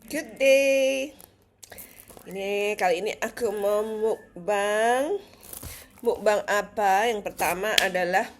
Good day. Ini kali ini aku mau mukbang. Mukbang apa? Yang pertama adalah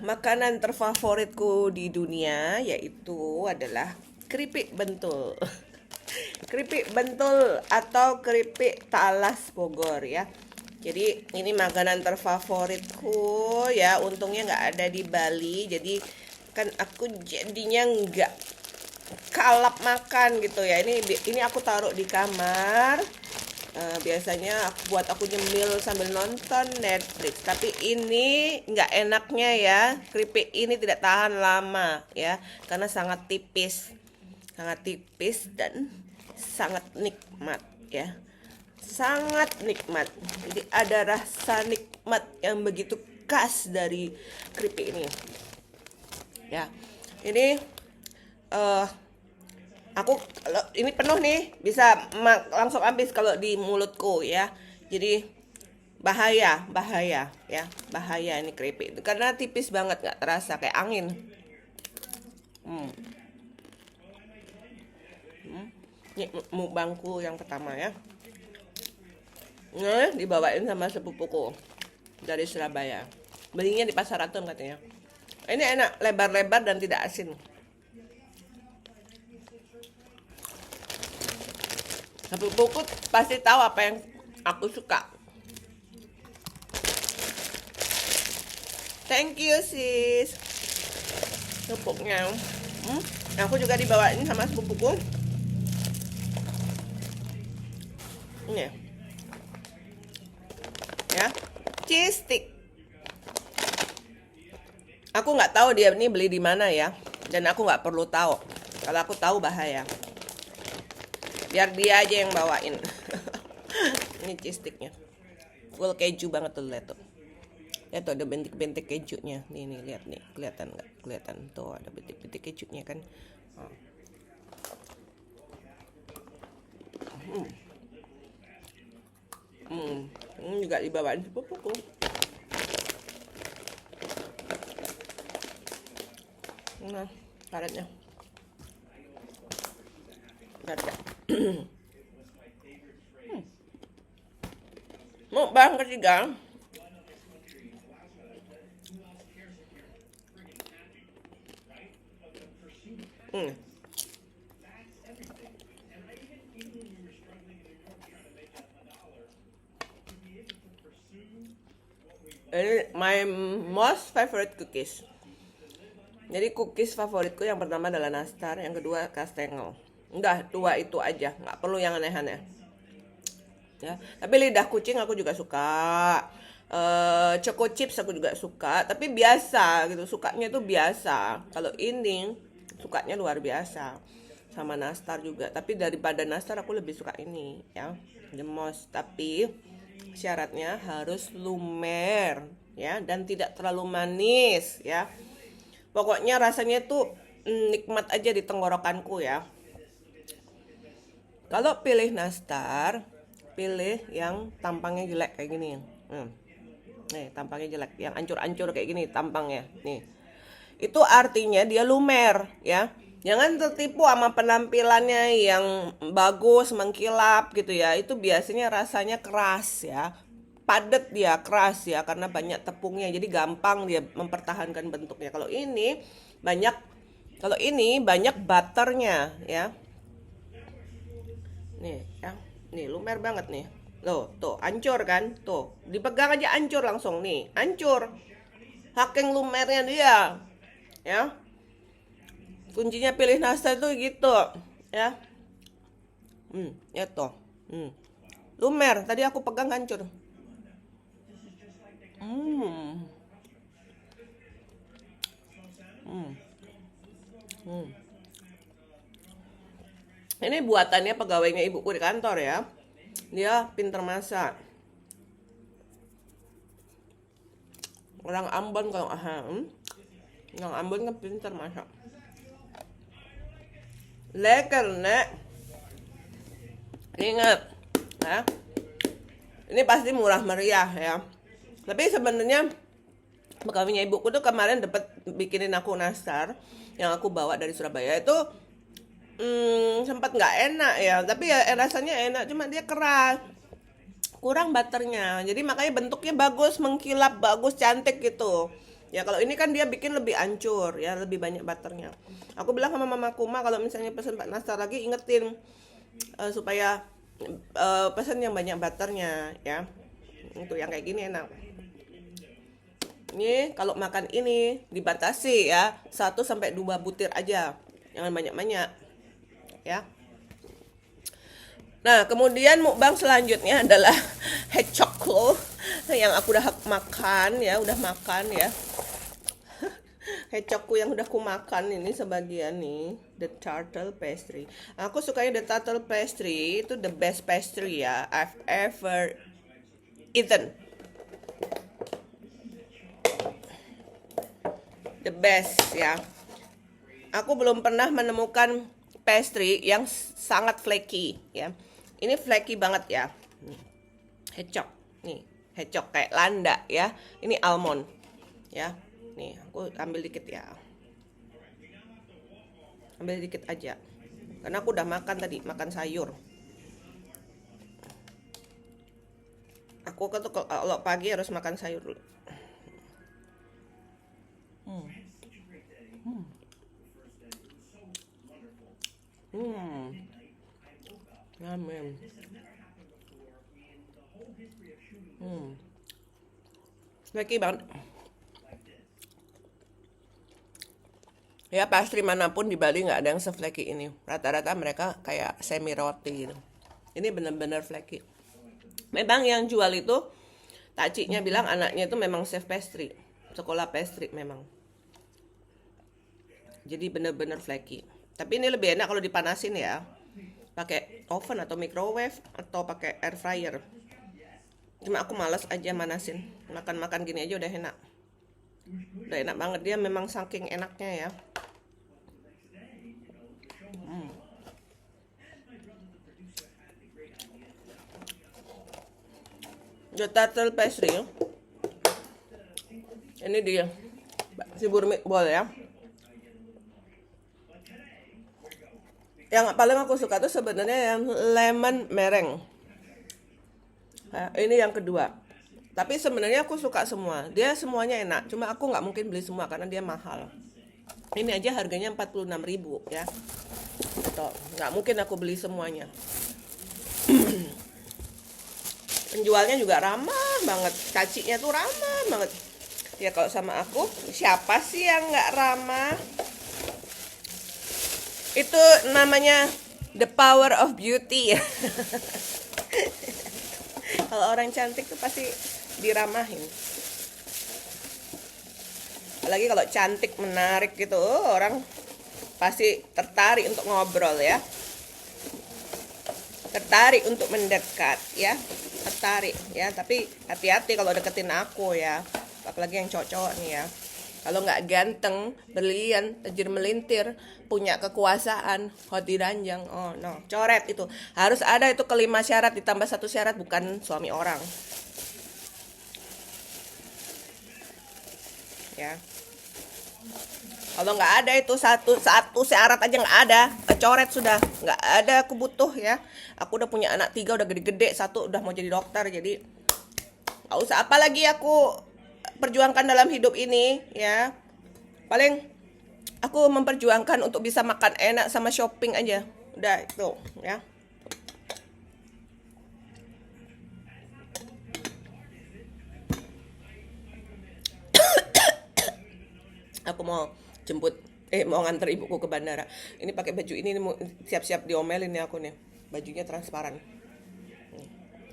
makanan terfavoritku di dunia, yaitu adalah keripik bentul. Keripik bentul atau keripik talas Bogor ya. Jadi ini makanan terfavoritku ya. Untungnya nggak ada di Bali, jadi kan aku jadinya nggak kalap makan gitu ya. Ini aku taruh di kamar. Biasanya buat aku nyemil sambil nonton Netflix. Tapi ini nggak enaknya ya, keripik ini tidak tahan lama ya, karena sangat tipis dan sangat nikmat ya, sangat nikmat. Jadi ada rasa nikmat yang begitu khas dari keripik ini ya. Ini eh aku kalau ini penuh nih bisa langsung habis kalau di mulutku ya. Jadi bahaya ya, bahaya ini keripik itu karena tipis banget, nggak terasa kayak angin. hmm. Ini mukbangku yang pertama ya. Nah, dibawain sama sepupuku dari Surabaya, belinya di Pasar Atun katanya. Ini enak, lebar-lebar dan tidak asin. Sepupuku pasti tahu apa yang aku suka. Thank you sis. Pupuknya. Hmm? Aku juga dibawain sama sepupuku. Ini ya, cheese stick. Aku nggak tahu dia ini beli di mana ya, dan aku nggak perlu tahu. Kalau aku tahu bahaya. Biar dia aja yang bawain. Ini cheese sticknya. Full keju banget tuh, lihat tuh. Lihat tuh ada bintik-bintik kejunya. Nih lihat nih, kelihatan nggak? Kelihatan tuh ada bintik-bintik kejunya kan. Oh. Ini juga dibawain sepupuku. Nah, karetnya. Lihat ya. Mukbang ketiga. Hmm. Ini my most favorite cookies. Jadi cookies favoritku yang pertama adalah nastar, yang kedua kastengel. Udah dua itu aja, nggak perlu yang aneh-aneh. Ya, tapi lidah kucing aku juga suka. Choco chips aku juga suka, tapi biasa gitu, sukanya tuh biasa. Kalau ini sukanya luar biasa. Sama nastar juga, tapi daripada nastar aku lebih suka ini ya, the most. Tapi syaratnya harus lumer ya, dan tidak terlalu manis ya. Pokoknya rasanya tuh nikmat aja di tenggorokanku ya. Kalau pilih nastar, pilih yang tampangnya jelek kayak gini. Nih, tampangnya jelek, yang ancur-ancur kayak gini tampangnya. Nih. Itu artinya dia lumer ya. Jangan tertipu sama penampilannya yang bagus, mengkilap gitu ya. Itu biasanya rasanya keras ya. Padat dia, keras ya, karena banyak tepungnya. Jadi gampang dia mempertahankan bentuknya. Banyak kalau ini banyak butternya ya. Nih, ya. Nih, lumer banget nih. Loh, tuh, ancur kan? Tuh, dipegang aja ancur langsung nih. Ancur. Saking lumernya dia. Ya. Kuncinya pilih nastar tuh gitu, ya. Ya tuh. Lumer, tadi aku pegang hancur. Hmm. Hmm. Hmm. Ini buatannya pegawainya ibuku di kantor ya. Dia pinter masak. Orang Ambon kalau Yang Ambon kan pinter masak. Leker nek. Ingat, ya. Ini pasti murah meriah ya. Tapi sebenarnya pegawainya ibuku tuh kemarin dapat bikinin aku nastar yang aku bawa dari Surabaya itu sempat nggak enak ya, tapi ya rasanya enak, cuma dia keras, kurang butternya, jadi makanya bentuknya bagus, mengkilap, bagus, cantik gitu ya. Kalau ini kan dia bikin lebih ancur ya, lebih banyak butternya. Aku bilang sama mamaku, mah kalau misalnya pesen Pak Nastar lagi ingetin supaya pesen yang banyak butternya ya, untuk yang kayak gini enak. Ini kalau makan ini dibatasi ya, 1 sampai 2 butir aja, jangan banyak-banyak ya. Nah, kemudian mukbang selanjutnya adalah hechoklo yang aku udah makan ya, udah makan ya. Hechokku yang udah ku makan ini sebagian nih, the turtle pastry. Aku sukanya the turtle pastry, itu the best pastry ya I've ever eaten. The best ya. Aku belum pernah menemukan pastry yang sangat flaky ya. Ini flaky banget ya. Hechok nih, hechok kayak landa ya. Ini almond ya. Nih aku ambil dikit ya, ambil dikit aja karena aku udah makan tadi, makan sayur. Aku tuh kalau pagi harus makan sayur dulu. hmm. Hmm. Amin. Flaky banget. Ya pastry manapun di Bali nggak ada yang se-flaky ini. Rata-rata mereka kayak semi roti gitu. Ini bener-bener flaky. Memang yang jual itu takciknya bilang anaknya itu memang chef pastry, sekolah pastry memang. Jadi bener-bener flaky. Tapi ini lebih enak kalau dipanasin ya, pakai oven atau microwave atau pakai air fryer. Cuma aku malas aja manasin. Makan-makan gini aja udah enak. Udah enak banget, dia memang saking enaknya ya. The turtle pastry. Ini dia si burmit bol ya. Yang paling aku suka tuh sebenarnya yang lemon meringue. Nah, ini yang kedua. Tapi sebenarnya aku suka semua. Dia semuanya enak. Cuma aku nggak mungkin beli semua karena dia mahal. Ini aja harganya 46.000 ya. Tuh, nggak mungkin aku beli semuanya. Penjualnya juga ramah banget, cacinya tuh ramah banget ya. Kalau sama aku, siapa sih yang nggak ramah? Itu namanya the power of beauty ya. Kalau orang cantik tuh pasti diramahin, apalagi kalau cantik menarik gitu, orang pasti tertarik untuk ngobrol ya, tertarik untuk mendekat ya, tertarik ya. Tapi hati-hati kalau deketin aku ya, apalagi yang cowok-cowok nih ya. Kalau nggak ganteng, berlian, tajir melintir, punya kekuasaan, hoti ranjang, oh no, coret itu. Harus ada itu kelima syarat ditambah 1 syarat, bukan suami orang. Ya. Kalau nggak ada itu satu syarat aja nggak ada, coret sudah, nggak ada. Aku butuh ya. Aku udah punya anak 3, udah gede-gede, 1 udah mau jadi dokter, jadi nggak usah apalagi aku perjuangkan dalam hidup ini ya. Paling aku memperjuangkan untuk bisa makan enak sama shopping aja, udah itu ya. Aku mau mau nganter ibuku ke bandara. Ini pakai baju ini mau siap-siap diomelin ya aku nih. Bajunya transparan.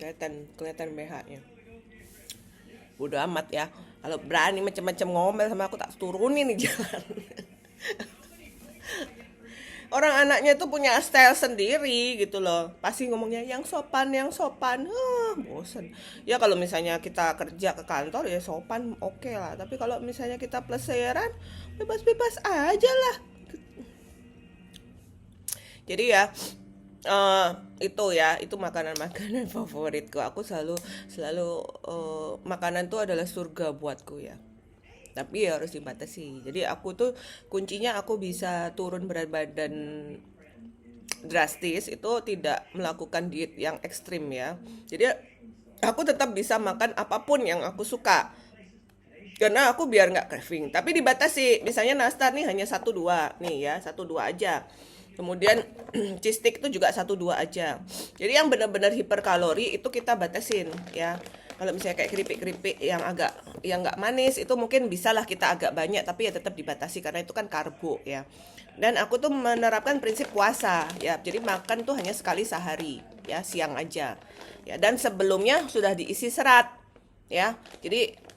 Kelihatan BH-nya. Bodo amat ya. Kalau berani macam-macam ngomel sama aku, tak turunin nih jalan. Orang anaknya tuh punya style sendiri gitu loh. Pasti ngomongnya yang sopan, yang sopan. Bosen. Ya kalau misalnya kita kerja ke kantor ya sopan, oke lah. Tapi kalau misalnya kita pleseran, bebas-bebas aja lah. Jadi ya itu ya, itu makanan-makanan favoritku. Aku selalu selalu makanan tuh adalah surga buatku ya. Tapi ya harus dibatasi. Jadi aku tuh kuncinya aku bisa turun berat badan drastis itu tidak melakukan diet yang ekstrim ya. Jadi aku tetap bisa makan apapun yang aku suka karena aku biar nggak craving, tapi dibatasi. Misalnya nastar nih hanya satu dua nih ya, satu dua aja. Kemudian cheese stick itu juga satu dua aja. Jadi yang benar-benar hiperkalori itu kita batasin ya. Kalau misalnya kayak keripik-keripik yang nggak manis itu mungkin bisalah kita agak banyak, tapi ya tetap dibatasi karena itu kan karbo ya. Dan aku tuh menerapkan prinsip puasa ya. Jadi makan tuh hanya sekali sehari ya, siang aja. Ya, dan sebelumnya sudah diisi serat ya. Jadi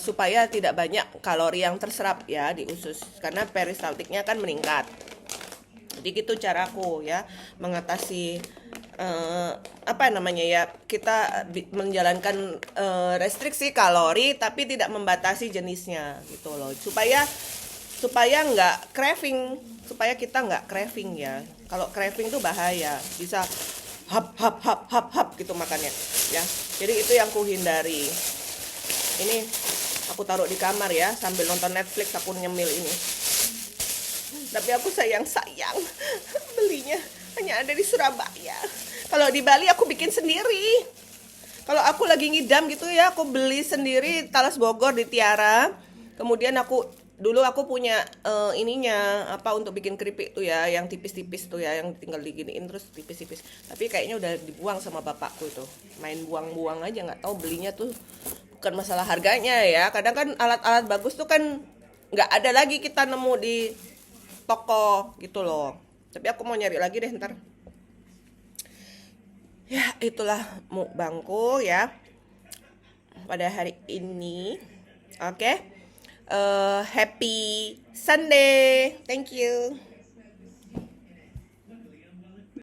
supaya tidak banyak kalori yang terserap ya di usus karena peristaltiknya kan meningkat. Jadi gitu caraku ya mengatasi apa namanya ya, kita menjalankan restriksi kalori tapi tidak membatasi jenisnya gitu loh, supaya nggak craving, supaya kita nggak craving ya. Kalau craving tuh bahaya, bisa hap hap hap hap hap gitu makannya ya. Jadi itu yang ku hindari. Ini aku taruh di kamar ya, sambil nonton Netflix aku nyemil ini. Tapi aku sayang belinya hanya ada di Surabaya. Kalau di Bali aku bikin sendiri. Kalau aku lagi ngidam gitu ya, aku beli sendiri talas Bogor di Tiara. Kemudian dulu aku punya ininya apa untuk bikin keripik tuh ya, yang tipis-tipis tuh ya, yang tinggal diginiin terus tipis-tipis. Tapi kayaknya udah dibuang sama bapakku itu. Main buang-buang aja, nggak tahu belinya tuh. Bukan masalah harganya ya. Kadang kan alat-alat bagus tuh kan nggak ada lagi kita nemu di toko gitu loh. Tapi aku mau nyari lagi deh ntar. Ya itulah mukbangku ya pada hari ini. Oke. Happy Sunday. Thank you.